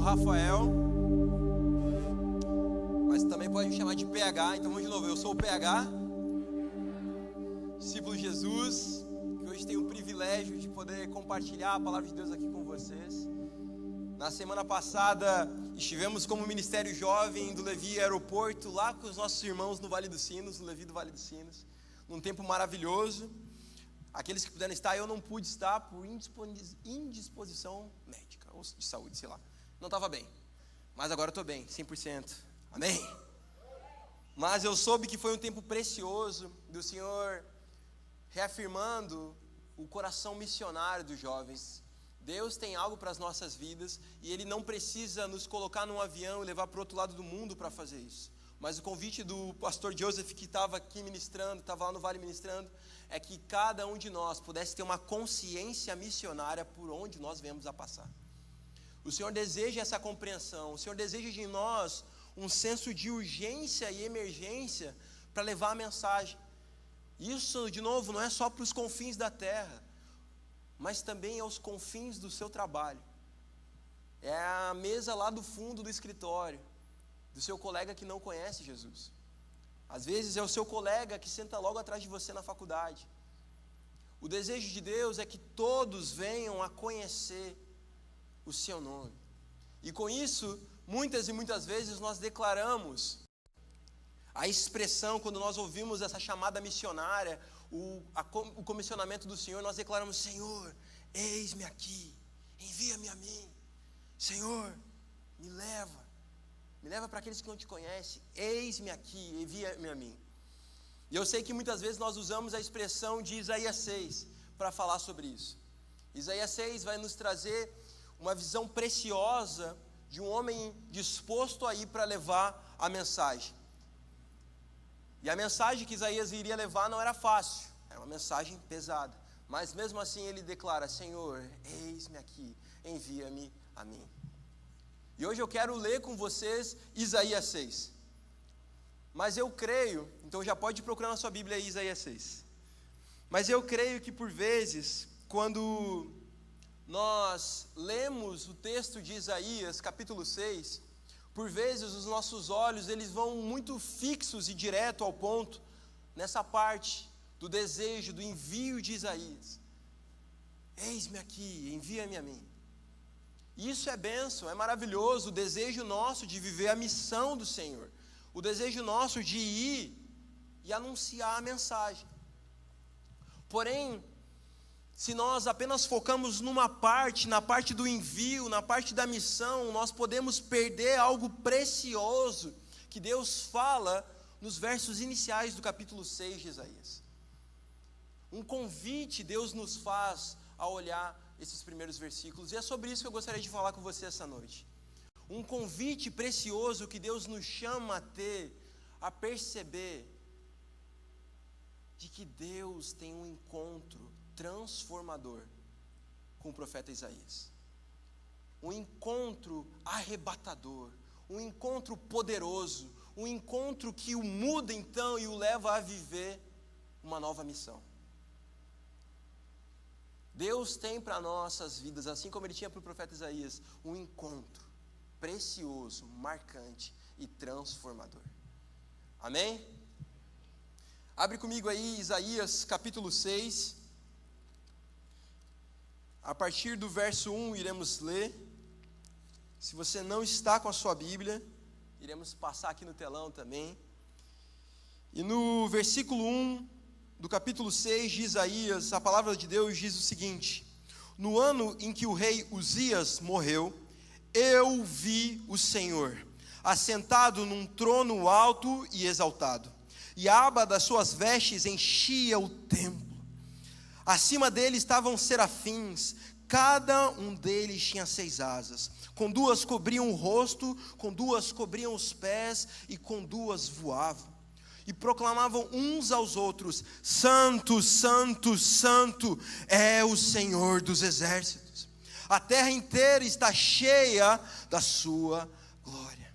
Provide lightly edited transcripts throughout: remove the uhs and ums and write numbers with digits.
Rafael, mas também pode me chamar de PH, então vamos de novo. Eu sou o PH, discípulo de Jesus, que hoje tenho o privilégio de poder compartilhar a palavra de Deus aqui com vocês. Na semana passada estivemos como Ministério Jovem do Levi Aeroporto, lá com os nossos irmãos no Vale dos Sinos, no Levi do Vale dos Sinos, num tempo maravilhoso. Aqueles que puderam estar, eu não pude estar por indisposição médica, ou de saúde, sei lá. Não estava bem, mas agora estou bem, 100%, amém? Mas eu soube que foi um tempo precioso do Senhor reafirmando o coração missionário dos jovens. Deus tem algo para as nossas vidas e Ele não precisa nos colocar num avião e levar para o outro lado do mundo para fazer isso. Mas o convite do pastor Joseph, que estava aqui ministrando, estava lá no Vale ministrando, é que cada um de nós pudesse ter uma consciência missionária por onde nós viemos a passar. O Senhor deseja essa compreensão, o Senhor deseja de nós um senso de urgência e emergência para levar a mensagem. Isso, de novo, não é só para os confins da terra, mas também aos confins do seu trabalho. É a mesa lá do fundo do escritório, do seu colega que não conhece Jesus. Às vezes é o seu colega que senta logo atrás de você na faculdade. O desejo de Deus é que todos venham a conhecer o seu nome. E com isso, muitas e muitas vezes nós declaramos a expressão, quando nós ouvimos essa chamada missionária, o comissionamento do Senhor, nós declaramos: Senhor, eis-me aqui, envia-me a mim. Senhor, me leva para aqueles que não te conhecem, eis-me aqui, envia-me a mim. E eu sei que muitas vezes nós usamos a expressão de Isaías 6 para falar sobre isso. Isaías 6 vai nos trazer uma visão preciosa de um homem disposto a ir para levar a mensagem. E a mensagem que Isaías iria levar não era fácil, era uma mensagem pesada. Mas mesmo assim ele declara: Senhor, eis-me aqui, envia-me a mim. E hoje eu quero ler com vocês Isaías 6. Mas eu creio, então já pode procurar na sua Bíblia aí Isaías 6. Mas eu creio que por vezes, quando nós lemos o texto de Isaías, capítulo 6, por vezes os nossos olhos eles vão muito fixos e direto ao ponto, nessa parte do desejo, do envio de Isaías. Eis-me aqui, envia-me a mim. Isso é bênção, é maravilhoso, o desejo nosso de viver a missão do Senhor, o desejo nosso de ir e anunciar a mensagem. Porém, se nós apenas focamos numa parte, na parte do envio, na parte da missão, nós podemos perder algo precioso que Deus fala nos versos iniciais do capítulo 6 de Isaías. Um convite Deus nos faz a olhar esses primeiros versículos, e é sobre isso que eu gostaria de falar com você essa noite. Um convite precioso que Deus nos chama a ter, a perceber, de que Deus tem um encontro transformador com o profeta Isaías. Um encontro arrebatador, um encontro poderoso, um encontro que o muda então e o leva a viver uma nova missão. Deus tem para nossas vidas, assim como Ele tinha para o profeta Isaías, um encontro precioso, marcante e transformador. Amém? Abre comigo aí Isaías capítulo 6. A partir do verso 1 iremos ler. Se você não está com a sua Bíblia, iremos passar aqui no telão também. E no versículo 1 do capítulo 6 de Isaías, a palavra de Deus diz o seguinte: no ano em que o rei Uzias morreu, eu vi o Senhor, assentado num trono alto e exaltado, e a aba das suas vestes enchia o templo. Acima dele estavam serafins, cada um deles tinha 6 asas, com 2 cobriam o rosto, com 2 cobriam os pés, e com 2 voavam. E proclamavam uns aos outros: Santo, Santo, Santo é o Senhor dos exércitos. A terra inteira está cheia da sua glória.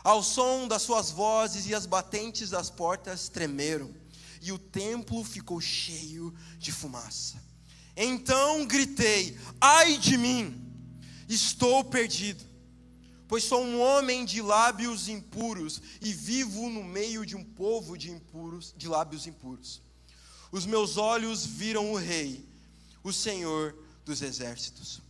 Ao som das suas vozes e as batentes das portas tremeram, e o templo ficou cheio de fumaça. Então gritei: ai de mim, estou perdido, pois sou um homem de lábios impuros e vivo no meio de um povo de lábios impuros. Os meus olhos viram o Rei, o Senhor dos exércitos.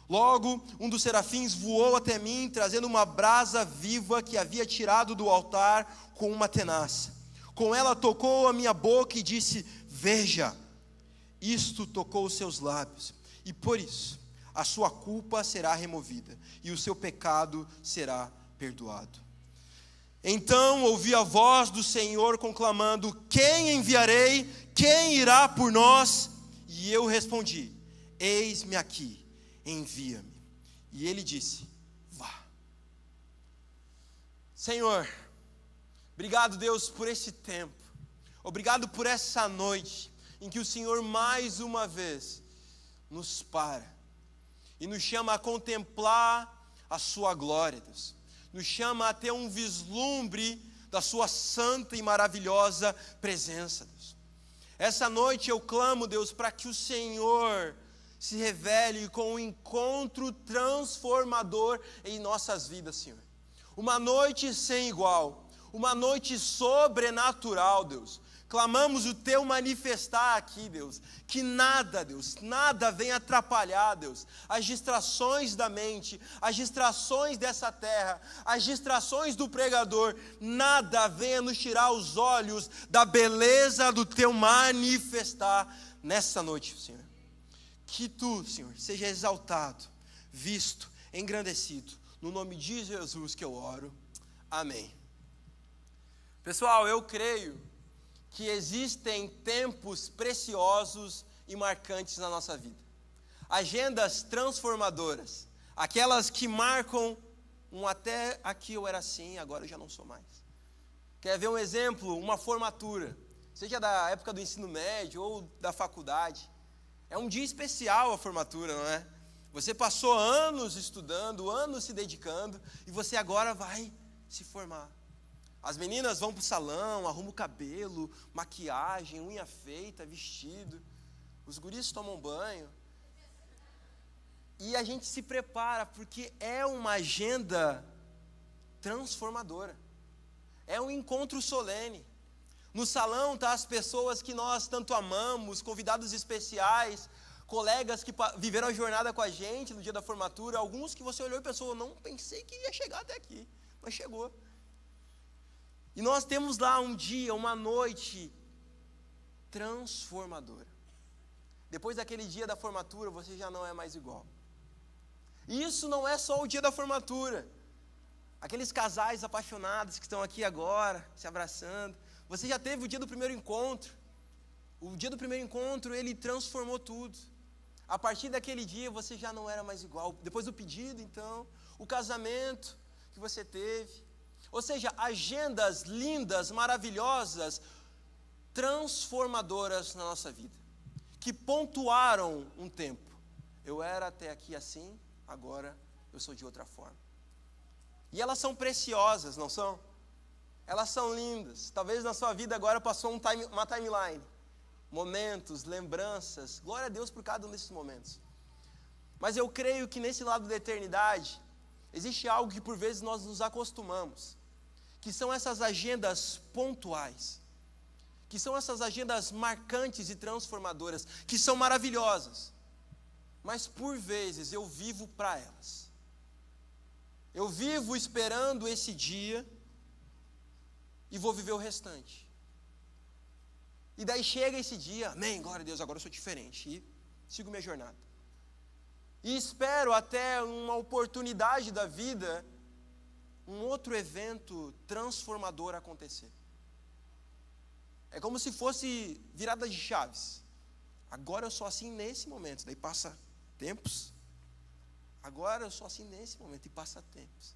Logo, um dos serafins voou até mim, trazendo uma brasa viva que havia tirado do altar com uma tenaça. Com ela tocou a minha boca e disse: veja, isto tocou os seus lábios, e por isso a sua culpa será removida, e o seu pecado será perdoado. Então ouvi a voz do Senhor conclamando: quem enviarei? Quem irá por nós? E eu respondi: eis-me aqui, envia-me. E ele disse: vá. Senhor, obrigado, Deus, por esse tempo. Obrigado por essa noite em que o Senhor mais uma vez nos para e nos chama a contemplar a sua glória, Deus. Nos chama a ter um vislumbre da sua santa e maravilhosa presença, Deus. Essa noite eu clamo, Deus, para que o Senhor se revele com um encontro transformador em nossas vidas, Senhor. Uma noite sem igual, uma noite sobrenatural, Deus. Clamamos o teu manifestar aqui, Deus. Que nada, Deus, nada venha atrapalhar, Deus, as distrações da mente, as distrações dessa terra, as distrações do pregador, nada venha nos tirar os olhos da beleza do teu manifestar nessa noite, Senhor. Que tu, Senhor, seja exaltado, visto, engrandecido. No nome de Jesus que eu oro. Amém. Pessoal, eu creio que existem tempos preciosos e marcantes na nossa vida. Agendas transformadoras. Aquelas que marcam até aqui eu era assim, agora eu já não sou mais. Quer ver um exemplo? Uma formatura. Seja da época do ensino médio ou da faculdade. É um dia especial a formatura, não é? Você passou anos estudando, anos se dedicando, e você agora vai se formar. As meninas vão para o salão, arrumam o cabelo, maquiagem, unha feita, vestido. Os guris tomam banho. E a gente se prepara, porque é uma agenda transformadora. É um encontro solene. No salão tá as pessoas que nós tanto amamos, convidados especiais, colegas que viveram a jornada com a gente no dia da formatura, alguns que você olhou e pensou: não pensei que ia chegar até aqui, mas chegou. E nós temos lá um dia, uma noite transformadora. Depois daquele dia da formatura, você já não é mais igual. E isso não é só o dia da formatura. Aqueles casais apaixonados que estão aqui agora, se abraçando. Você já teve o dia do primeiro encontro. O dia do primeiro encontro, ele transformou tudo. A partir daquele dia, você já não era mais igual. Depois do pedido, então, o casamento que você teve. Ou seja, agendas lindas, maravilhosas, transformadoras na nossa vida, que pontuaram um tempo. Eu era até aqui assim, agora eu sou de outra forma. E elas são preciosas, não são? Elas são lindas. Talvez na sua vida agora passou uma timeline. Momentos, lembranças. Glória a Deus por cada um desses momentos. Mas eu creio que nesse lado da eternidade, existe algo que por vezes nós nos acostumamos, que são essas agendas pontuais, que são essas agendas marcantes e transformadoras, que são maravilhosas, mas por vezes eu vivo para elas. Eu vivo esperando esse dia e vou viver o restante. E daí chega esse dia, amém, glória a Deus, agora eu sou diferente, e sigo minha jornada. E espero até uma oportunidade da vida, um outro evento transformador acontecer. É como se fosse virada de chaves. Agora eu sou assim nesse momento, daí passa tempos. Agora eu sou assim nesse momento e passa tempos.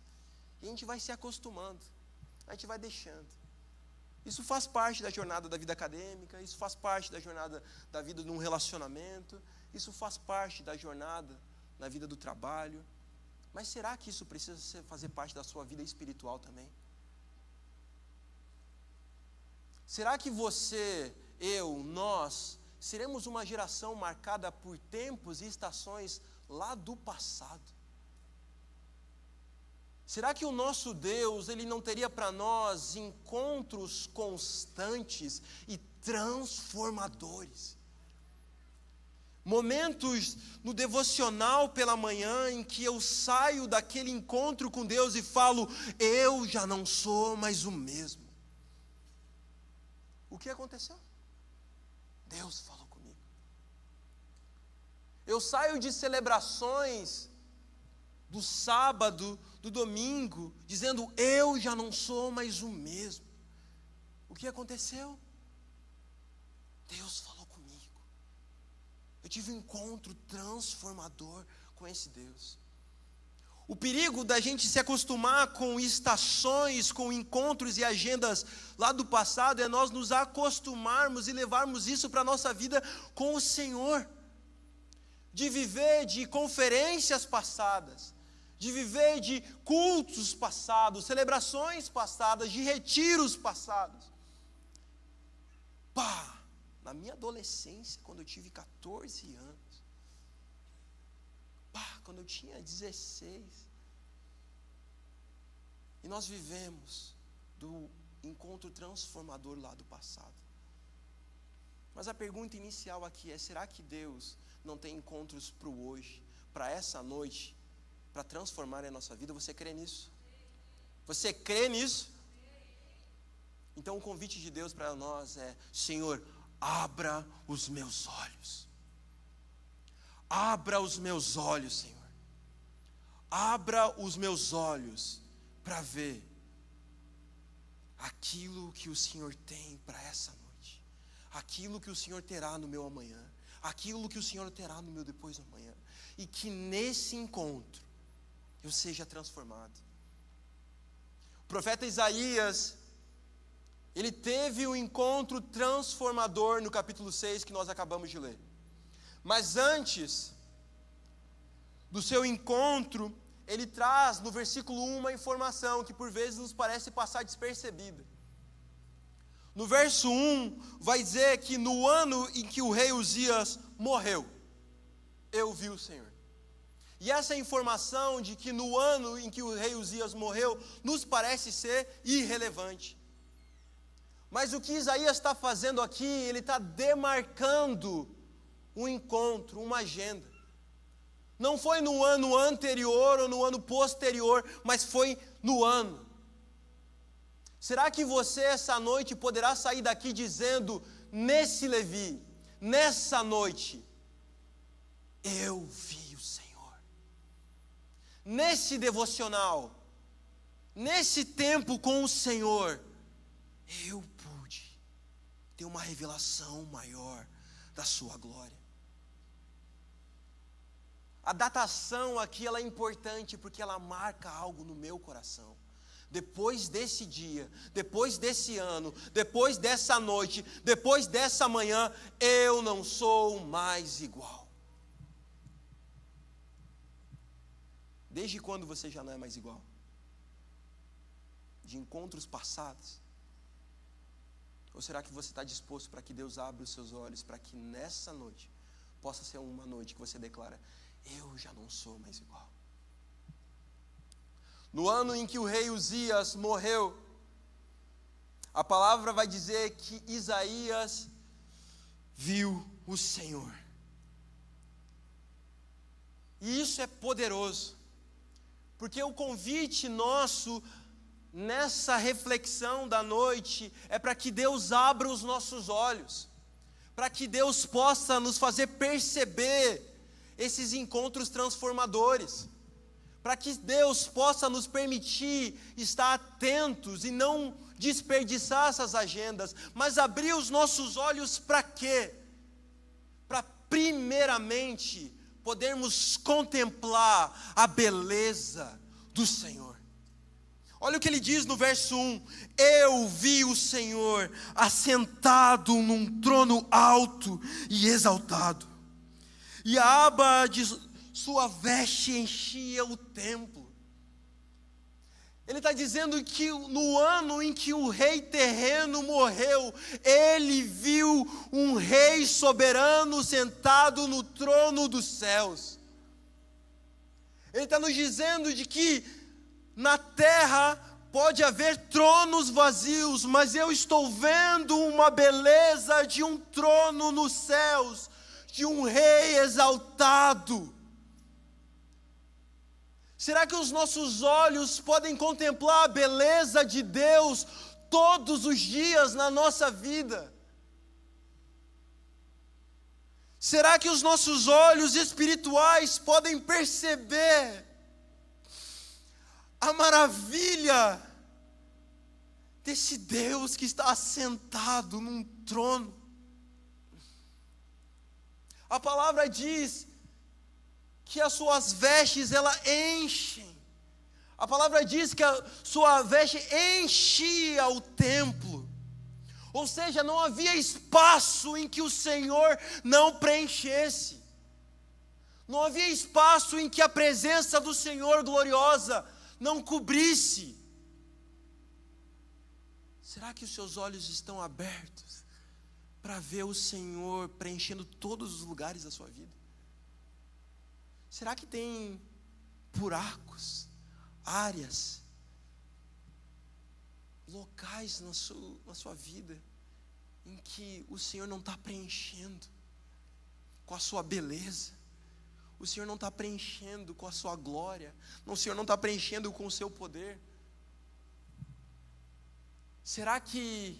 E a gente vai se acostumando, a gente vai deixando. Isso faz parte da jornada da vida acadêmica, isso faz parte da jornada da vida de um relacionamento, isso faz parte da jornada na vida do trabalho. Mas será que isso precisa fazer parte da sua vida espiritual também? Será que você, eu, nós, seremos uma geração marcada por tempos e estações lá do passado? Será que o nosso Deus, Ele não teria para nós encontros constantes e transformadores? Momentos no devocional pela manhã em que eu saio daquele encontro com Deus e falo, eu já não sou mais o mesmo. O que aconteceu? Deus falou comigo. Eu saio de celebrações do sábado, do domingo, dizendo, eu já não sou mais o mesmo. O que aconteceu? Deus falou comigo. Eu tive um encontro transformador com esse Deus. O perigo da gente se acostumar com estações, com encontros e agendas lá do passado, é nós nos acostumarmos e levarmos isso para a nossa vida com o Senhor. De viver de conferências passadas, de viver de cultos passados, celebrações passadas, de retiros passados. Na minha adolescência, quando eu tive 14 anos, quando eu tinha 16, e nós vivemos do encontro transformador lá do passado. Mas a pergunta inicial aqui é, será que Deus não tem encontros para o hoje, para essa noite, para transformar a nossa vida? Você crê nisso? Você crê nisso? Então o convite de Deus para nós é, Senhor, abra os meus olhos. Abra os meus olhos, Senhor. Abra os meus olhos para ver aquilo que o Senhor tem para essa noite. Aquilo que o Senhor terá no meu amanhã. Aquilo que o Senhor terá no meu depois do amanhã. E que nesse encontro eu seja transformado. O profeta Isaías, ele teve um encontro transformador no capítulo 6 que nós acabamos de ler. Mas antes do seu encontro, ele traz no versículo 1 uma informação que por vezes nos parece passar despercebida. No verso 1 vai dizer que no ano em que o rei Uzias morreu, eu vi o Senhor. E essa informação de que no ano em que o rei Uzias morreu, nos parece ser irrelevante. Mas o que Isaías está fazendo aqui, ele está demarcando um encontro, uma agenda. Não foi no ano anterior ou no ano posterior, mas foi no ano. Será que você essa noite poderá sair daqui dizendo, nesse Levi, nessa noite, eu vi o Senhor. Nesse devocional, nesse tempo com o Senhor, eu pude ter uma revelação maior da sua glória. A datação aqui ela é importante porque ela marca algo no meu coração. Depois desse dia, depois desse ano, depois dessa noite, depois dessa manhã, eu não sou mais igual. Desde quando você já não é mais igual? De encontros passados? Ou será que você está disposto para que Deus abra os seus olhos, para que nessa noite possa ser uma noite que você declara, eu já não sou mais igual. No ano em que o rei Uzias morreu, a palavra vai dizer que Isaías viu o Senhor. E isso é poderoso, porque o convite nosso nessa reflexão da noite é para que Deus abra os nossos olhos, para que Deus possa nos fazer perceber esses encontros transformadores, para que Deus possa nos permitir estar atentos e não desperdiçar essas agendas, mas abrir os nossos olhos para quê? Para primeiramente podermos contemplar a beleza do Senhor. Olha o que ele diz no verso 1, eu vi o Senhor assentado num trono alto e exaltado, e a aba de sua veste enchia o templo. Ele está dizendo que no ano em que o rei terreno morreu, ele viu um rei soberano sentado no trono dos céus. Ele está nos dizendo de que na terra pode haver tronos vazios, mas eu estou vendo uma beleza de um trono nos céus, de um rei exaltado. Será que os nossos olhos podem contemplar a beleza de Deus todos os dias na nossa vida? Será que os nossos olhos espirituais podem perceber a maravilha desse Deus que está assentado num trono? A palavra diz que as suas vestes, ela enchem. A palavra diz que a sua veste enchia o templo. Ou seja, não havia espaço em que o Senhor não preenchesse. Não havia espaço em que a presença do Senhor gloriosa não cobrisse. Será que os seus olhos estão abertos para ver o Senhor preenchendo todos os lugares da sua vida? Será que tem buracos, áreas, locais na sua vida em que o Senhor não está preenchendo com a sua beleza? O Senhor não está preenchendo com a sua glória, o Senhor não está preenchendo com o seu poder? Será que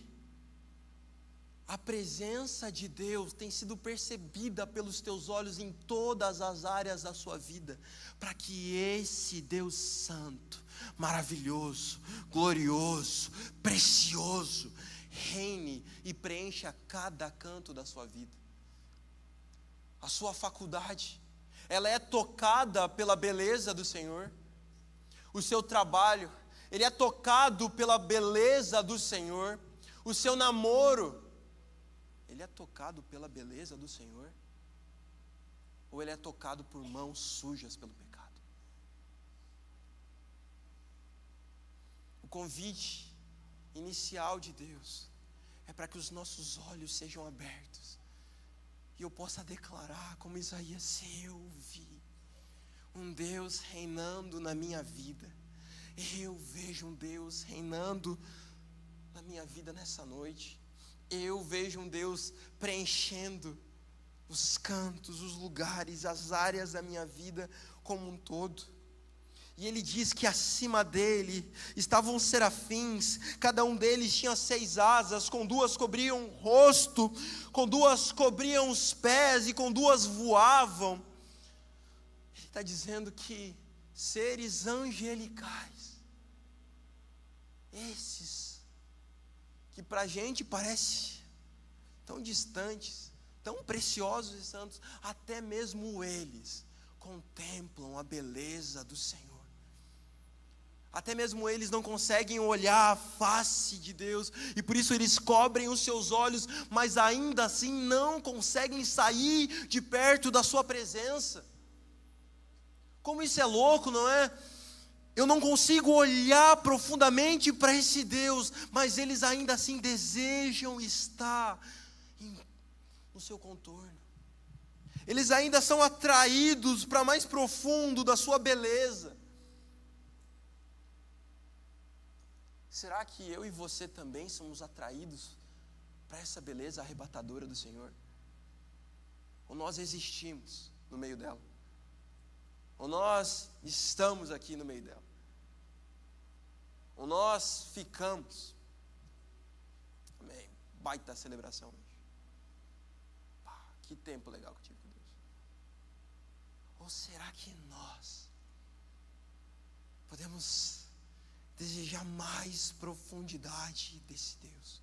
a presença de Deus tem sido percebida pelos teus olhos em todas as áreas da sua vida, para que esse Deus santo, maravilhoso, glorioso, precioso, reine e preencha cada canto da sua vida? A sua faculdade, ela é tocada pela beleza do Senhor. O seu trabalho, ele é tocado pela beleza do Senhor. O seu namoro, ele é tocado pela beleza do Senhor? Ou ele é tocado por mãos sujas pelo pecado? O convite inicial de Deus é para que os nossos olhos sejam abertos e eu possa declarar como Isaías: eu vi um Deus reinando na minha vida. Eu vejo um Deus reinando na minha vida nessa noite. Eu vejo um Deus preenchendo os cantos, os lugares, as áreas da minha vida como um todo. E ele diz que acima dele estavam serafins, cada um deles tinha 6 asas, com 2 cobriam o rosto, com 2 cobriam os pés e com 2 voavam. Ele está dizendo que seres angelicais, esses que para a gente parece tão distantes, tão preciosos e santos, até mesmo eles contemplam a beleza do Senhor. Até mesmo eles não conseguem olhar a face de Deus, e por isso eles cobrem os seus olhos, mas ainda assim não conseguem sair de perto da sua presença. Como isso é louco, não é? Eu não consigo olhar profundamente para esse Deus, mas eles ainda assim desejam estar no seu contorno. Eles ainda são atraídos para mais profundo da sua beleza. Será que eu e você também somos atraídos para essa beleza arrebatadora do Senhor? Ou nós existimos no meio dela? Ou nós estamos aqui no meio dela? Ou nós ficamos? Amém. Baita celebração hoje. Que tempo legal que eu tive com Deus. Ou será que nós podemos desejar mais profundidade desse Deus,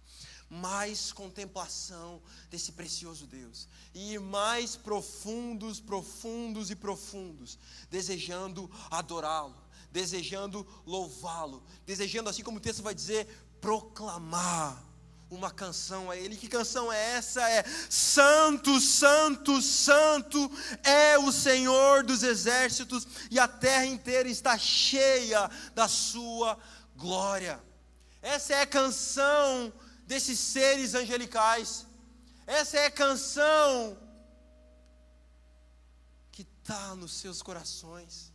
mais contemplação desse precioso Deus, e ir mais profundos, profundos e profundos, desejando adorá-lo, desejando louvá-lo, desejando, assim como o texto vai dizer, proclamar uma canção a Ele. Que canção é essa? É: Santo, Santo, Santo é o Senhor dos exércitos, e a terra inteira está cheia da sua glória. Essa é a canção desses seres angelicais. Essa é a canção que está nos seus corações.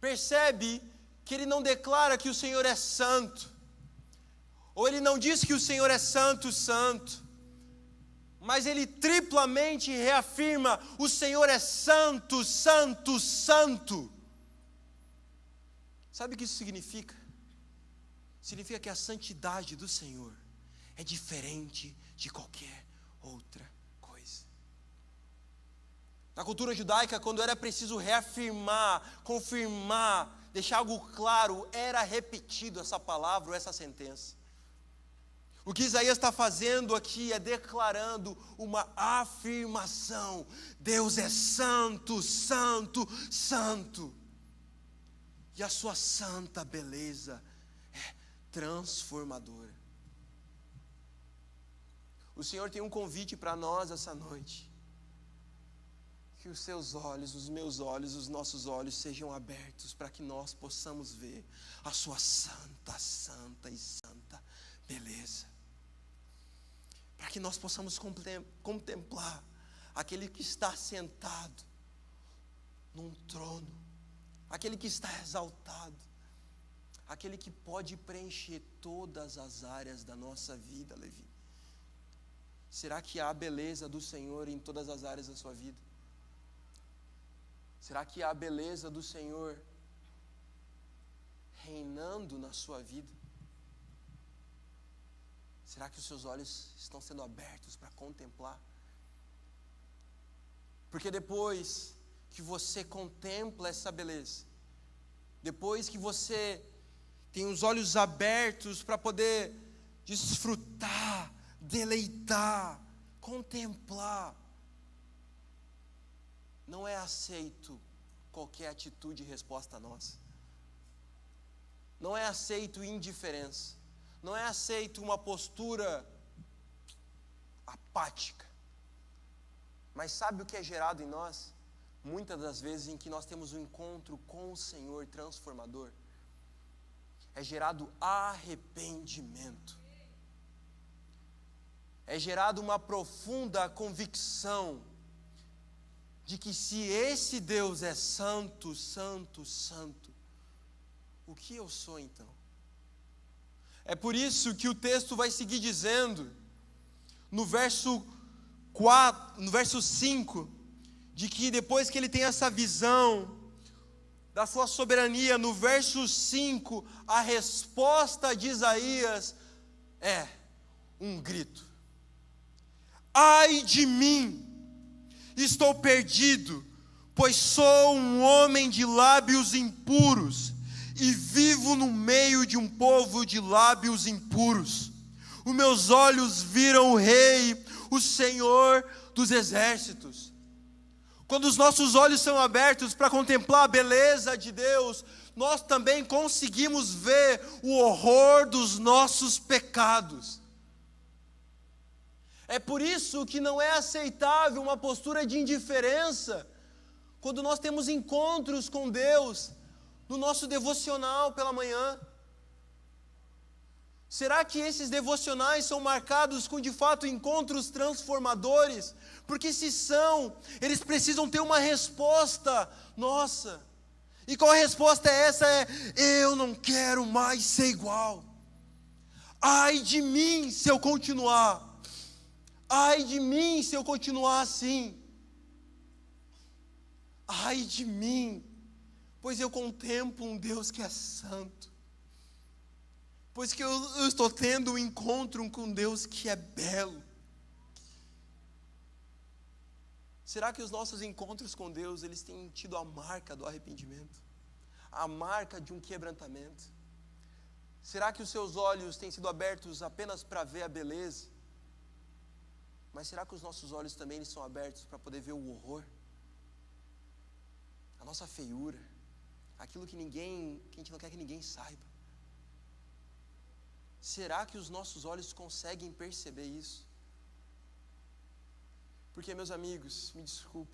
Percebe que ele não declara que o Senhor é santo, ou ele não diz que o Senhor é santo, santo, mas ele triplamente reafirma: o Senhor é santo, santo, santo. Sabe o que isso significa? Significa que a santidade do Senhor é diferente de qualquer outra coisa. Na cultura judaica, quando era preciso reafirmar, confirmar, deixar algo claro, era repetido essa palavra ou essa sentença. O que Isaías está fazendo aqui é declarando uma afirmação: Deus é santo, santo, santo. E a sua santa beleza é transformadora. O Senhor tem um convite para nós essa noite. Que os seus olhos, os meus olhos, os nossos olhos sejam abertos para que nós possamos ver a sua santa, santa e santa beleza. Para que nós possamos contemplar aquele que está sentado num trono, aquele que está exaltado, aquele que pode preencher todas as áreas da nossa vida, Levi. Será que há a beleza do Senhor em todas as áreas da sua vida? Será que há a beleza do Senhor reinando na sua vida? Será que os seus olhos estão sendo abertos para contemplar? Porque depois que você contempla essa beleza, depois que você tem os olhos abertos para poder desfrutar, deleitar, contemplar, não é aceito qualquer atitude e resposta nossa. Não é aceito indiferença. Não é aceito uma postura apática. Mas sabe o que é gerado em nós? Muitas das vezes em que nós temos um encontro com o Senhor transformador, é gerado arrependimento. É gerado uma profunda convicção de que se esse Deus é santo, santo, santo, o que eu sou então? É por isso que o texto vai seguir dizendo, no verso 5, de que depois que ele tem essa visão da sua soberania, no verso 5, a resposta de Isaías é um grito: ai de mim, estou perdido, pois sou um homem de lábios impuros, e vivo no meio de um povo de lábios impuros. Os meus olhos viram o Rei, o Senhor dos exércitos. Quando os nossos olhos são abertos para contemplar a beleza de Deus, nós também conseguimos ver o horror dos nossos pecados. É por isso que não é aceitável uma postura de indiferença quando nós temos encontros com Deus no nosso devocional pela manhã. Será que esses devocionais são marcados com de fato encontros transformadores? Porque se são, eles precisam ter uma resposta nossa. E qual a resposta é essa? Eu não quero mais ser igual. Ai de mim se eu continuar. Ai de mim se eu continuar assim. Ai de mim, pois eu contemplo um Deus que é santo. Pois que eu estou tendo um encontro com um Deus que é belo. Será que os nossos encontros com Deus, eles têm tido a marca do arrependimento? A marca de um quebrantamento? Será que os seus olhos têm sido abertos apenas para ver a beleza? Mas será que os nossos olhos também eles são abertos para poder ver o horror? A nossa feiura? Aquilo que a gente não quer que ninguém saiba? Será que os nossos olhos conseguem perceber isso? Porque, meus amigos, me desculpa,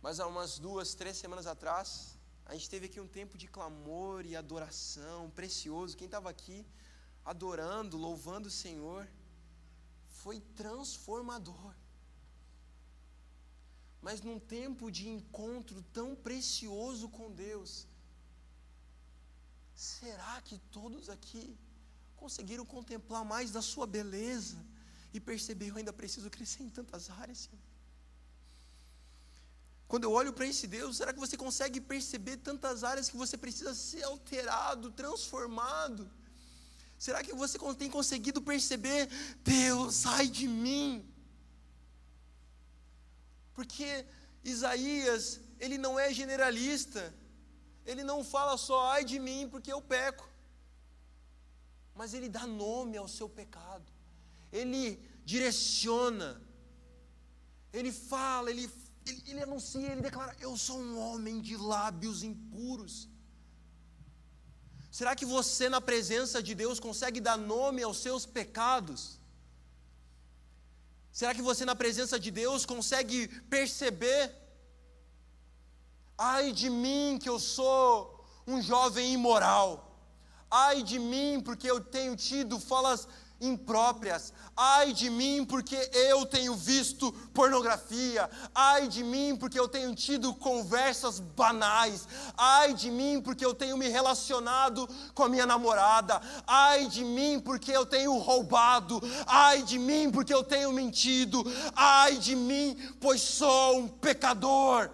mas há umas 2, 3 semanas atrás, a gente teve aqui um tempo de clamor e adoração precioso. Quem estava aqui adorando, louvando o Senhor, foi transformador. Mas num tempo de encontro tão precioso com Deus, será que todos aqui conseguiram contemplar mais da sua beleza e perceber, eu ainda preciso crescer em tantas áreas, Senhor? Quando eu olho para esse Deus, será que você consegue perceber tantas áreas que você precisa ser alterado, transformado? Será que você tem conseguido perceber, Deus, sai de mim? Porque Isaías, ele não é generalista, ele não fala só, ai de mim, porque eu peco. Mas ele dá nome ao seu pecado, ele direciona, ele fala, ele anuncia, ele declara, eu sou um homem de lábios impuros. Será que você na presença de Deus consegue dar nome aos seus pecados? Será que você na presença de Deus consegue perceber, ai de mim que eu sou um jovem imoral, ai de mim porque eu tenho tido falas impróprias, ai de mim porque eu tenho visto pornografia, ai de mim porque eu tenho tido conversas banais, ai de mim porque eu tenho me relacionado com a minha namorada, ai de mim porque eu tenho roubado, ai de mim porque eu tenho mentido, ai de mim, pois sou um pecador,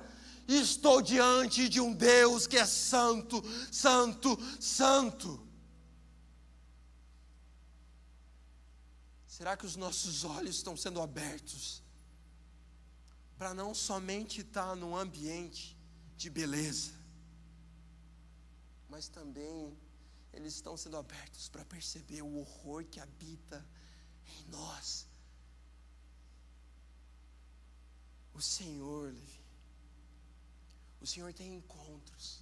e estou diante de um Deus que é santo, santo, santo. Será que os nossos olhos estão sendo abertos para não somente estar num ambiente de beleza, mas também eles estão sendo abertos para perceber o horror que habita em nós? O Senhor, Levi, o Senhor tem encontros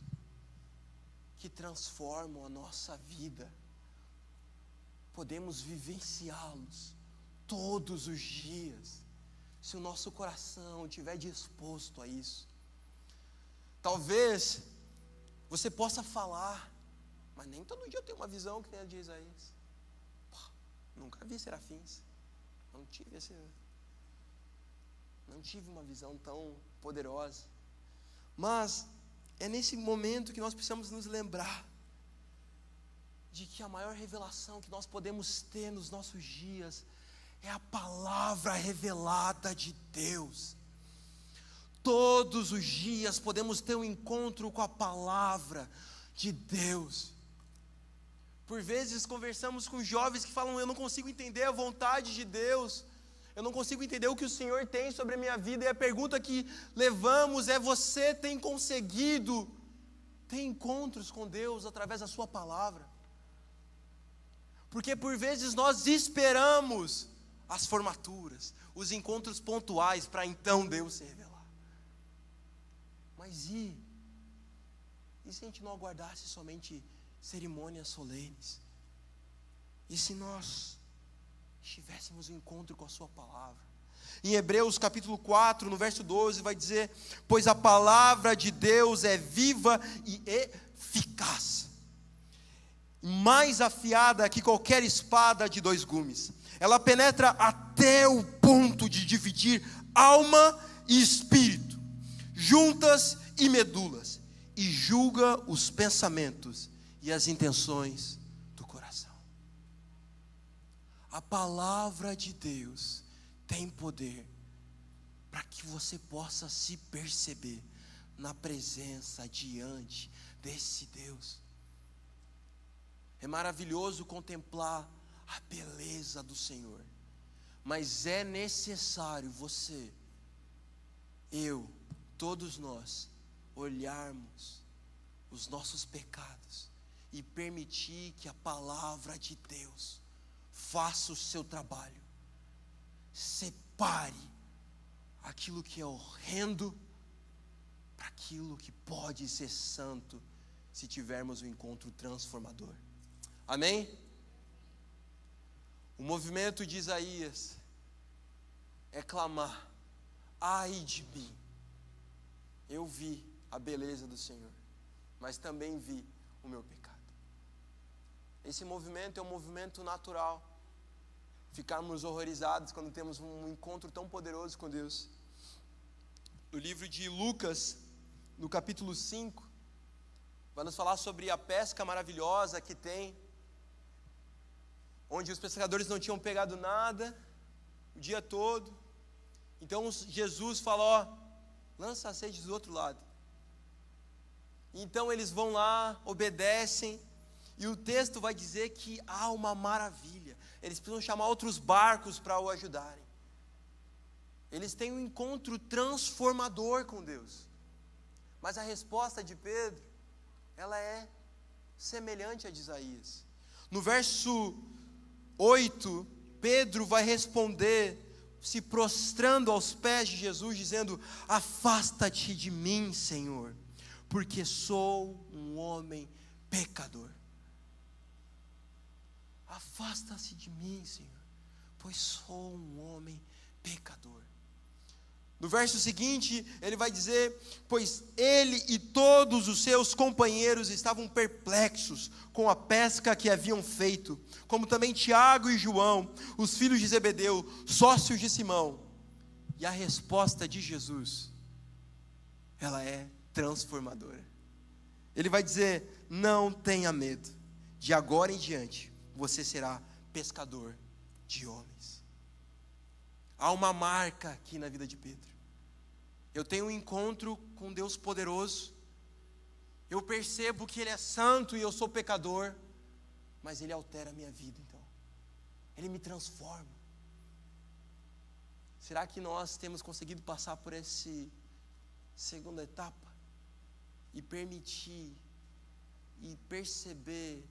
que transformam a nossa vida. Podemos vivenciá-los todos os dias, se o nosso coração estiver disposto a isso. Talvez você possa falar, mas nem todo dia eu tenho uma visão que nem a de Isaías. Nunca vi serafins, não tive uma visão tão poderosa. Mas é nesse momento que nós precisamos nos lembrar de que a maior revelação que nós podemos ter nos nossos dias é a palavra revelada de Deus. Todos os dias podemos ter um encontro com a palavra de Deus. Por vezes conversamos com jovens que falam, eu não consigo entender a vontade de Deus, eu não consigo entender o que o Senhor tem sobre a minha vida, e a pergunta que levamos é, você tem conseguido ter encontros com Deus através da sua palavra? Porque por vezes nós esperamos as formaturas, os encontros pontuais para então Deus se revelar. Mas e se a gente não aguardasse somente cerimônias solenes? E se nós tivéssemos um encontro com a sua palavra? Em Hebreus capítulo 4, no verso 12, vai dizer, pois a palavra de Deus é viva e eficaz, mais afiada que qualquer espada de 2 gumes. Ela penetra até o ponto de dividir alma e espírito, juntas e medulas, e julga os pensamentos e as intenções do coração. A palavra de Deus tem poder para que você possa se perceber na presença diante desse Deus. É maravilhoso contemplar a beleza do Senhor, mas é necessário você, eu, todos nós, olharmos os nossos pecados e permitir que a palavra de Deus faça o seu trabalho. Separe aquilo que é horrendo para aquilo que pode ser santo, se tivermos um encontro transformador. Amém? O movimento de Isaías é clamar, ai de mim. Eu vi a beleza do Senhor, mas também vi o meu pecado. Esse movimento é um movimento natural, ficarmos horrorizados quando temos um encontro tão poderoso com Deus. No livro de Lucas, no capítulo 5, vai nos falar sobre a pesca maravilhosa que tem, onde os pescadores não tinham pegado nada o dia todo. Então Jesus fala, ó, lança as redes do outro lado. Então eles vão lá, obedecem, e o texto vai dizer que há uma maravilha. Eles precisam chamar outros barcos para o ajudarem. Eles têm um encontro transformador com Deus. Mas a resposta de Pedro, ela é semelhante à de Isaías. No verso 8, Pedro vai responder, se prostrando aos pés de Jesus, dizendo: afasta-te de mim, Senhor, porque sou um homem pecador. Afasta-se de mim, Senhor, pois sou um homem pecador. No verso seguinte, ele vai dizer: pois ele e todos os seus companheiros estavam perplexos com a pesca que haviam feito, como também Tiago e João, os filhos de Zebedeu, sócios de Simão. E a resposta de Jesus, ela é transformadora. Ele vai dizer: não tenha medo, de agora em diante você será pescador de homens. Há uma marca aqui na vida de Pedro. Eu tenho um encontro com Deus poderoso, eu percebo que Ele é santo e eu sou pecador, mas Ele altera a minha vida, então Ele me transforma. Será que nós temos conseguido passar por essa segunda etapa? E permitir, e perceber,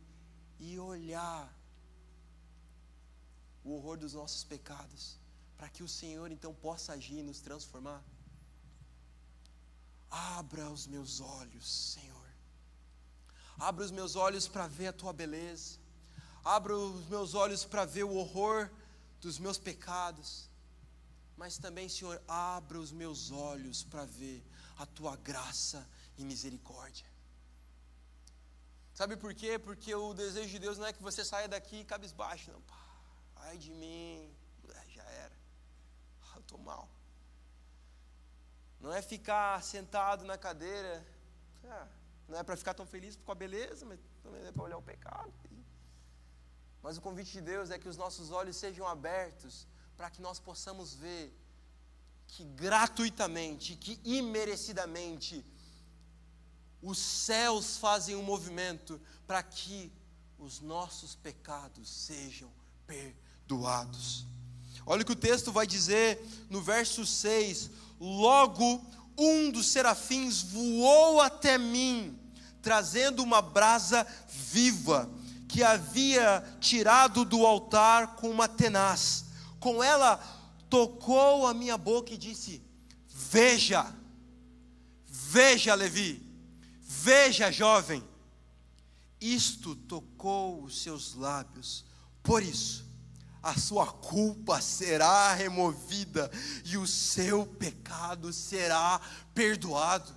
e olhar o horror dos nossos pecados, para que o Senhor então possa agir e nos transformar? Abra os meus olhos, Senhor. Abra os meus olhos para ver a Tua beleza. Abra os meus olhos para ver o horror dos meus pecados. Mas também, Senhor, abra os meus olhos para ver a Tua graça e misericórdia. Sabe por quê? Porque o desejo de Deus não é que você saia daqui cabisbaixo, não. Ai de mim, já era, eu estou mal. Não é ficar sentado na cadeira, não é para ficar tão feliz com a beleza, mas também é para olhar o pecado. Mas o convite de Deus é que os nossos olhos sejam abertos, para que nós possamos ver que gratuitamente, que imerecidamente, os céus fazem um movimento para que os nossos pecados sejam perdoados. Olha o que o texto vai dizer no verso 6: logo um dos serafins voou até mim, trazendo uma brasa viva, que havia tirado do altar com uma tenaz. Com ela tocou a minha boca e disse: veja, veja, Levi, veja, jovem, isto tocou os seus lábios, por isso a sua culpa será removida e o seu pecado será perdoado.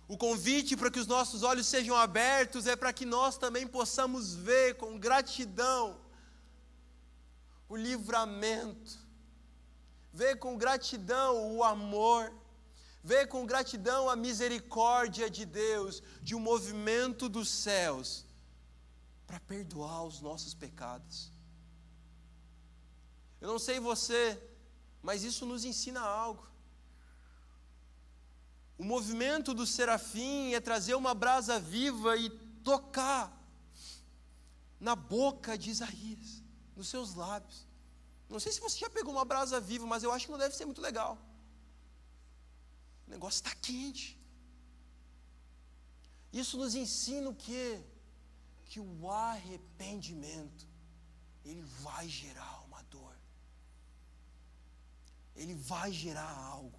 O convite para que os nossos olhos sejam abertos é para que nós também possamos ver com gratidão o livramento, ver com gratidão o amor, ver com gratidão a misericórdia de Deus, de um movimento dos céus para perdoar os nossos pecados. Eu não sei você, mas isso nos ensina algo. O movimento do serafim é trazer uma brasa viva e tocar na boca de Isaías, nos seus lábios. Não sei se você já pegou uma brasa viva, mas eu acho que não deve ser muito legal. O negócio está quente. Isso nos ensina o quê? Que o arrependimento, ele vai gerar uma dor. Ele vai gerar algo.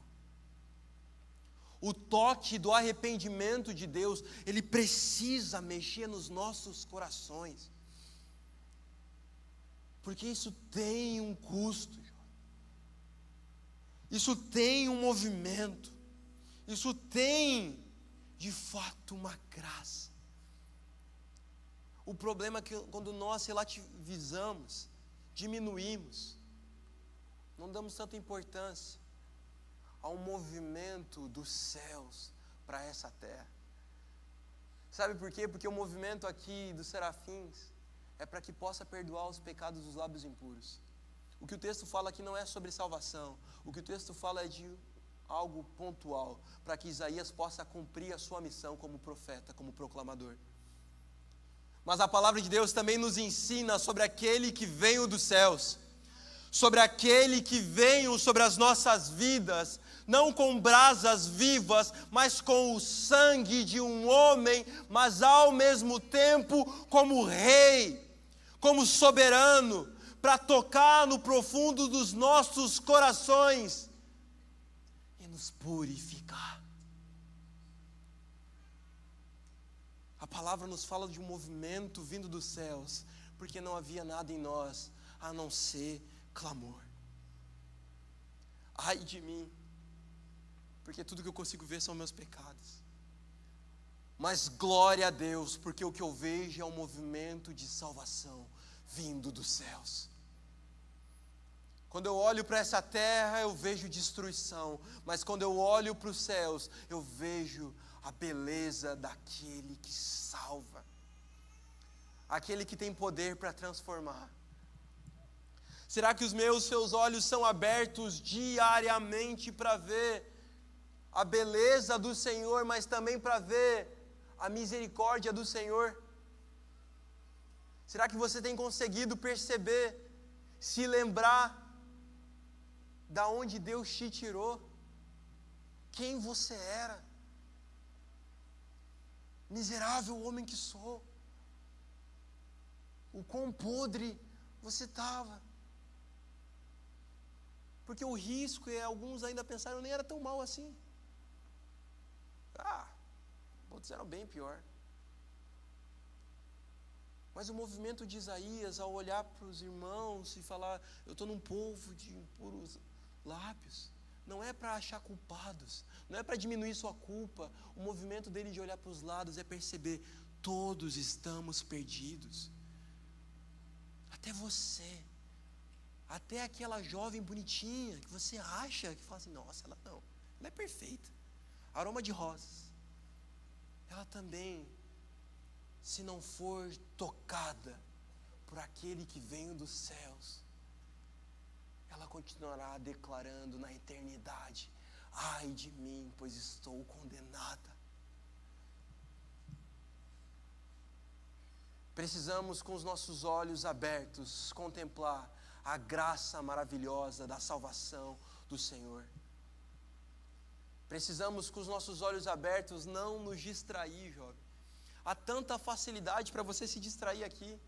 O toque do arrependimento de Deus, ele precisa mexer nos nossos corações. Porque isso tem um custo. Isso tem um movimento. Isso tem, de fato, uma graça. O problema é que quando nós relativizamos, diminuímos, não damos tanta importância a um movimento dos céus para essa terra. Sabe por quê? Porque o movimento aqui dos serafins é para que possa perdoar os pecados dos lábios impuros. O que o texto fala aqui não é sobre salvação. O que o texto fala é de algo pontual, para que Isaías possa cumprir a sua missão como profeta, como proclamador. Mas a palavra de Deus também nos ensina sobre aquele que veio dos céus, sobre aquele que veio sobre as nossas vidas, não com brasas vivas, mas com o sangue de um homem, mas ao mesmo tempo como rei, como soberano, para tocar no profundo dos nossos corações e nos purificar. A palavra nos fala de um movimento vindo dos céus, porque não havia nada em nós a não ser clamor. Ai de mim, porque tudo que eu consigo ver são meus pecados. Mas glória a Deus, porque o que eu vejo é um movimento de salvação vindo dos céus. Quando eu olho para essa terra, eu vejo destruição, mas quando eu olho para os céus, eu vejo a beleza daquele que salva, aquele que tem poder para transformar. Será que os seus olhos são abertos diariamente para ver a beleza do Senhor, mas também para ver a misericórdia do Senhor? Será que você tem conseguido perceber, se lembrar da onde Deus te tirou, quem você era? Miserável homem que sou, o quão podre você estava. Porque o risco, e alguns ainda pensaram, nem era tão mal assim. Outros eram bem pior. Mas o movimento de Isaías, ao olhar para os irmãos e falar, eu estou num povo de impuros lábios, não é para achar culpados, não é para diminuir sua culpa. O movimento dele de olhar para os lados é perceber, todos estamos perdidos. Até você, até aquela jovem bonitinha que você acha, que fala assim, nossa, ela é perfeita, aroma de rosas. Ela também, se não for tocada por aquele que veio dos céus, ela continuará declarando na eternidade, ai de mim, pois estou condenada. Precisamos, com os nossos olhos abertos, contemplar a graça maravilhosa da salvação do Senhor. Precisamos, com os nossos olhos abertos, não nos distrair, jovem. Há tanta facilidade para você se distrair aqui.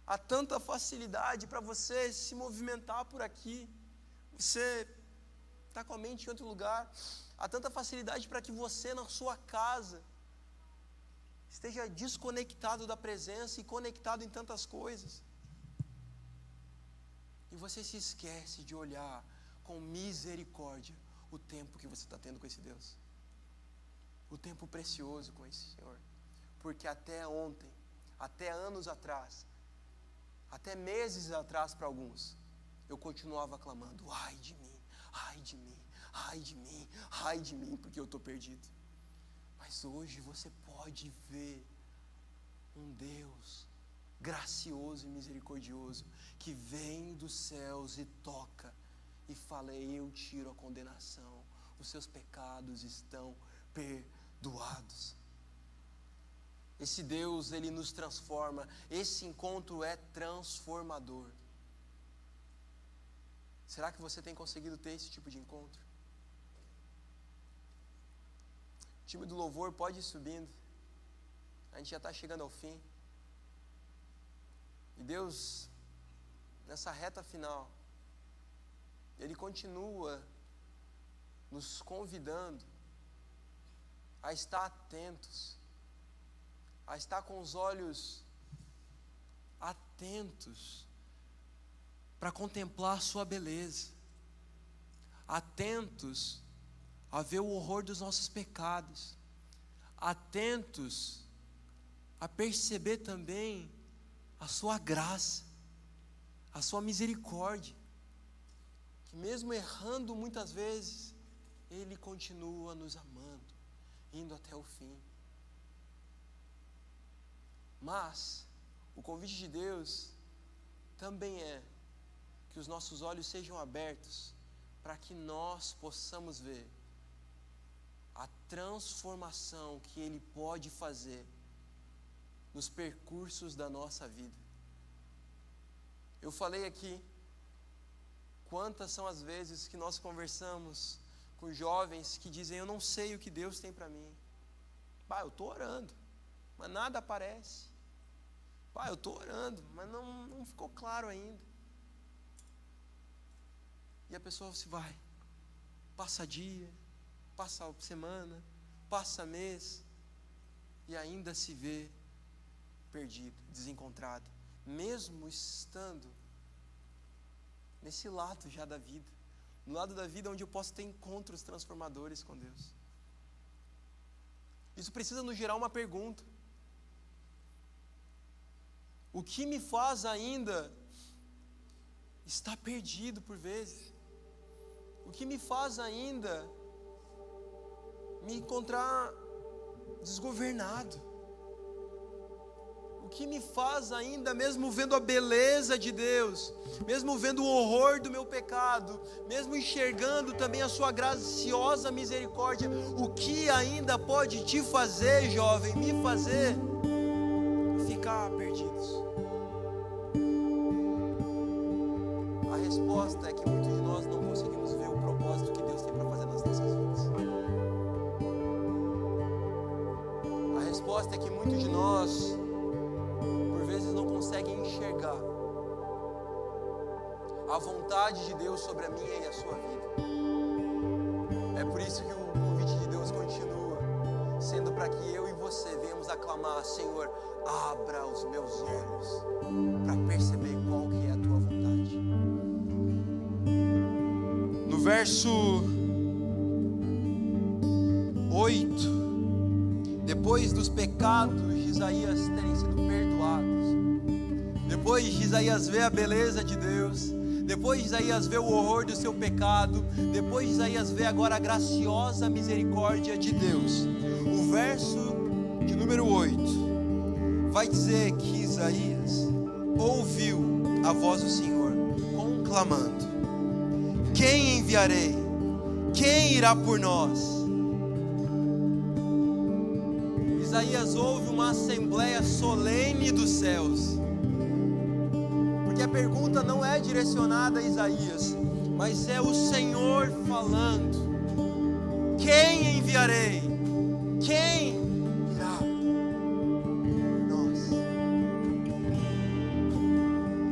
Há tanta facilidade para você se movimentar por aqui. Você está com a mente em outro lugar. Há tanta facilidade para que você, na sua casa, esteja desconectado da presença e conectado em tantas coisas. E você se esquece de olhar com misericórdia o tempo que você está tendo com esse Deus. O tempo precioso com esse Senhor. Porque até ontem, até anos atrás, até meses atrás para alguns, eu continuava clamando, ai de mim, ai de mim, ai de mim, ai de mim, porque eu estou perdido. Mas hoje você pode ver um Deus gracioso e misericordioso, que vem dos céus e toca, e fala, eu tiro a condenação, os seus pecados estão perdoados. Esse Deus, Ele nos transforma, esse encontro é transformador. Será que você tem conseguido ter esse tipo de encontro? O time do louvor pode ir subindo, a gente já está chegando ao fim. E Deus, nessa reta final, Ele continua nos convidando a estar atentos, a estar com os olhos atentos para contemplar a sua beleza, atentos a ver o horror dos nossos pecados, atentos a perceber também a sua graça, a sua misericórdia, que mesmo errando muitas vezes, Ele continua nos amando, indo até o fim. Mas o convite de Deus também é que os nossos olhos sejam abertos para que nós possamos ver a transformação que Ele pode fazer nos percursos da nossa vida. Eu falei aqui quantas são as vezes que nós conversamos com jovens que dizem: eu não sei o que Deus tem para mim. Pai, eu estou orando, mas nada aparece. Pai, eu estou orando, mas não ficou claro ainda. E a pessoa se vai, passa dia, passa semana, passa mês, e ainda se vê perdido, desencontrado, mesmo estando nesse lado já da vida, no lado da vida onde eu posso ter encontros transformadores com Deus. Isso precisa nos gerar uma pergunta: o que me faz ainda estar perdido por vezes? O que me faz ainda me encontrar desgovernado? O que me faz ainda, mesmo vendo a beleza de Deus, mesmo vendo o horror do meu pecado, mesmo enxergando também a sua graciosa misericórdia, o que ainda pode te fazer, jovem, me fazer ficar perdidos? A resposta é que muitos de nós não conseguimos ver o propósito que Deus tem para fazer nas nossas vidas. A resposta é que muitos de nós, por vezes, não conseguem enxergar a vontade de Deus sobre a minha e a sua vida. É por isso que o convite de Deus continua sendo para que eu e você venhamos aclamar: Senhor, abra os meus olhos para perceber qual que é a tua vontade. No verso 8, depois dos pecados de Isaías terem sido perdoados, depois de Isaías ver a beleza de Deus, depois de Isaías ver o horror do seu pecado, depois de Isaías ver agora a graciosa misericórdia de Deus, o verso de número 8 vai dizer que Isaías ouviu a voz do Senhor conclamando: quem enviarei? Quem irá por nós? Isaías ouve uma assembleia solene dos céus, porque a pergunta não é direcionada a Isaías, mas é o Senhor falando: quem enviarei? Quem irá por nós?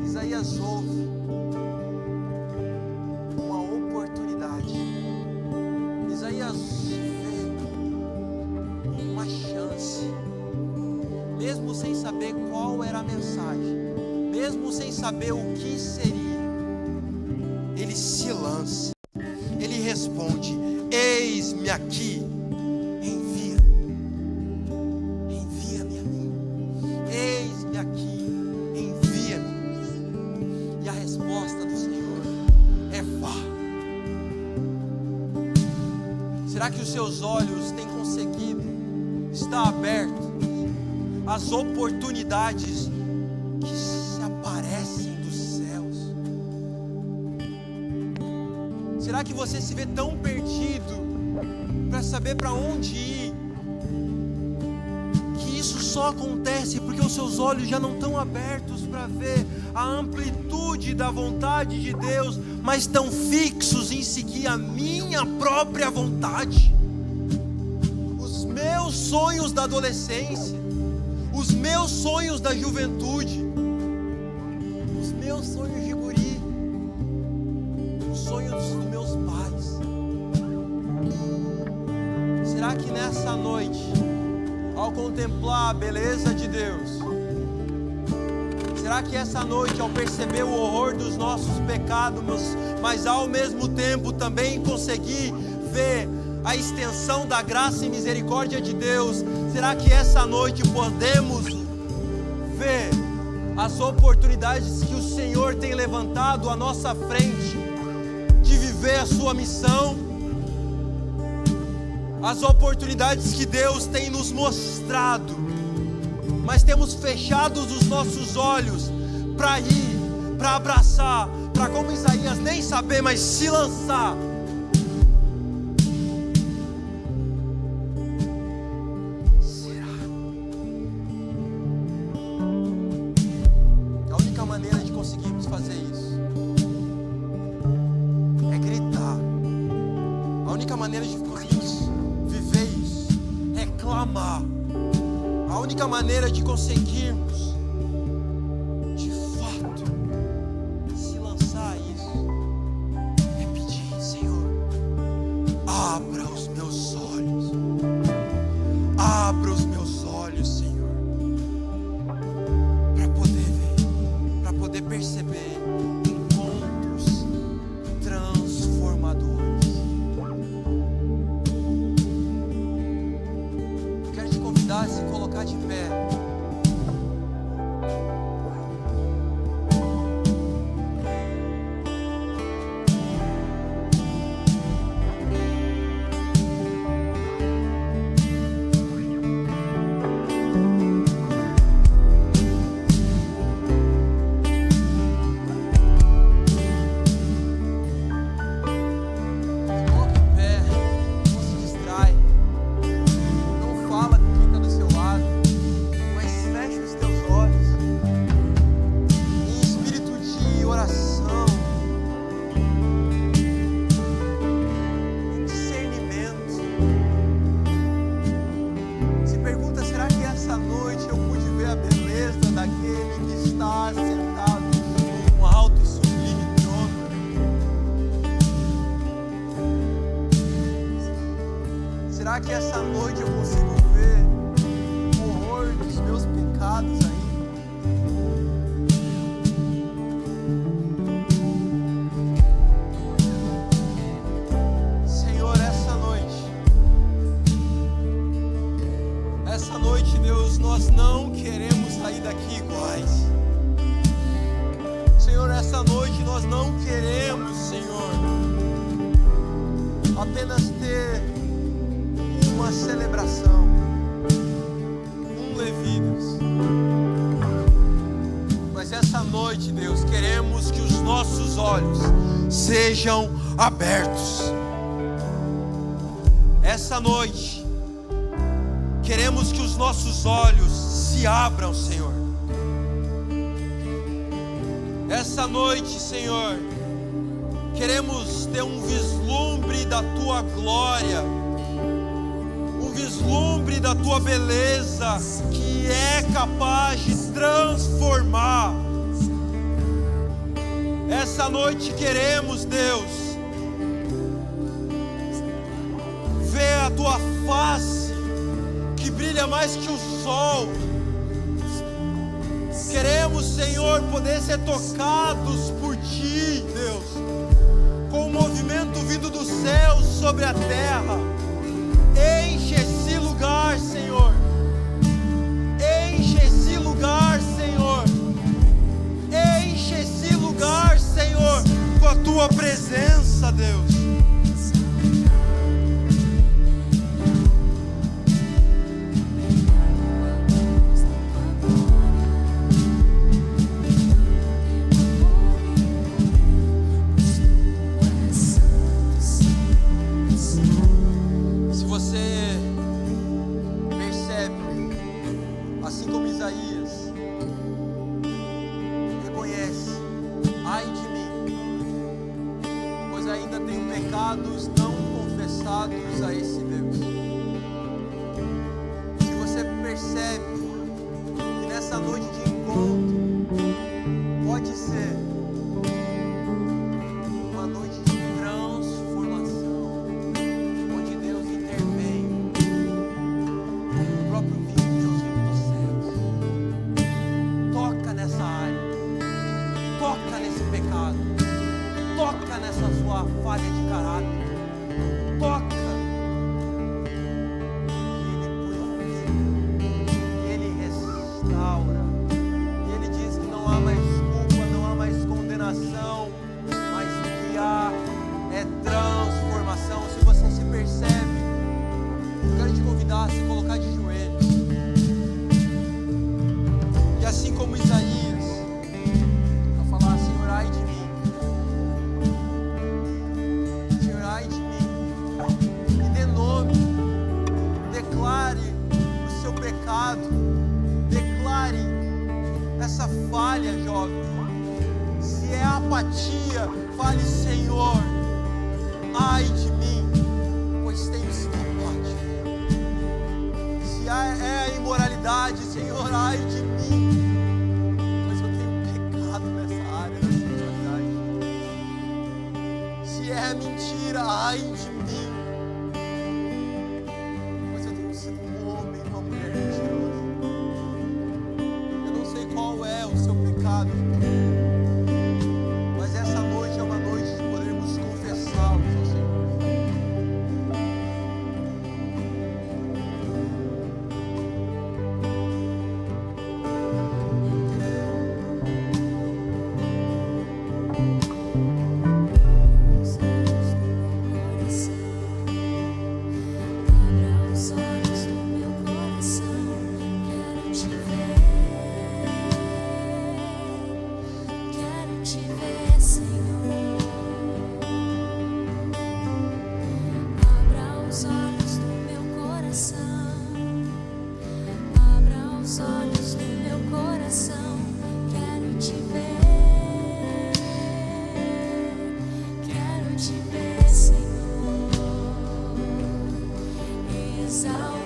Isaías ouve uma oportunidade. Isaías vê uma chance, mesmo sem saber qual era a mensagem, mesmo sem saber o que seria, ele se lança, ele responde: eis-me aqui, envia-me a mim, eis-me aqui, envia-me. E a resposta do Senhor é: vá. Será que os seus olhos têm conseguido estar abertos às oportunidades que se aparecem dos céus? Será que você se vê tão perdido para saber para onde ir, que isso só acontece porque os seus olhos já não estão abertos para ver a amplitude da vontade de Deus, mas estão fixos em seguir a minha própria vontade? Os meus sonhos da adolescência, os meus sonhos da juventude, os meus sonhos de guri, os sonhos dos meus pais. Será que nessa noite, ao contemplar a beleza de Deus, será que essa noite, ao perceber o horror dos nossos pecados, mas ao mesmo tempo também conseguir ver a extensão da graça e misericórdia de Deus, será que essa noite podemos ver as oportunidades que o Senhor tem levantado à nossa frente de viver a sua missão? As oportunidades que Deus tem nos mostrado mas temos fechados os nossos olhos para ir, para abraçar, para, como Isaías, nem saber, mas se lançar. Será? A única maneira de conseguirmos fazer isso é gritar. A única maneira de conseguirmos viver isso é clamar. A única maneira de conseguirmos, de fato, se lançar a isso, é pedir: Senhor, abra os meus olhos. Abra os meus olhos, Senhor, para poder ver, para poder perceber encontros transformadores. Eu quero te convidar a se colocar de pé. Será que essa noite eu consigo ver o horror dos meus pecados ainda? Senhor, essa noite, Deus, nós não queremos sair daqui iguais. Senhor, essa noite nós não queremos, Senhor, apenas ter uma celebração, Levíticos. Mas essa noite, Deus, queremos que os nossos olhos sejam abertos. Essa noite, queremos que os nossos olhos se abram, Senhor. Essa noite, Senhor, queremos ter um vislumbre da Tua glória, um vislumbre da Tua beleza, que é capaz de transformar. Essa noite queremos, Deus, ver a Tua face, que brilha mais que o sol. Queremos, Senhor, poder ser tocados por Ti, Deus, com o movimento vindo do céu sobre a terra. Enche esse lugar, Senhor. Enche esse lugar, Senhor. Enche esse lugar, Senhor, com a Tua presença, Deus. A esse Deus. Se você percebe que nessa noite de encontro pode ser uma noite de transformação, onde Deus intervém, o próprio Deus vindo dos céus, toca nessa área, toca nesse pecado, toca nessa sua falha de caráter, toca. Mas o que há é transformação. Se você se percebe, eu quero te convidar a se colocar de joelhos. falha, jovem. Se é apatia, fale: Senhor, ai de mim, pois tenho sido apático. Se é a imoralidade, Senhor, ai de mim, pois eu tenho pecado nessa área da sexualidade. Se é mentira, ai de mim, pois eu tenho sido um homem, uma mulher mentirosa. Eu não sei qual é o seu pecado, mas essa noite é uma noite de podermos confessá-los ao Senhor. Exalta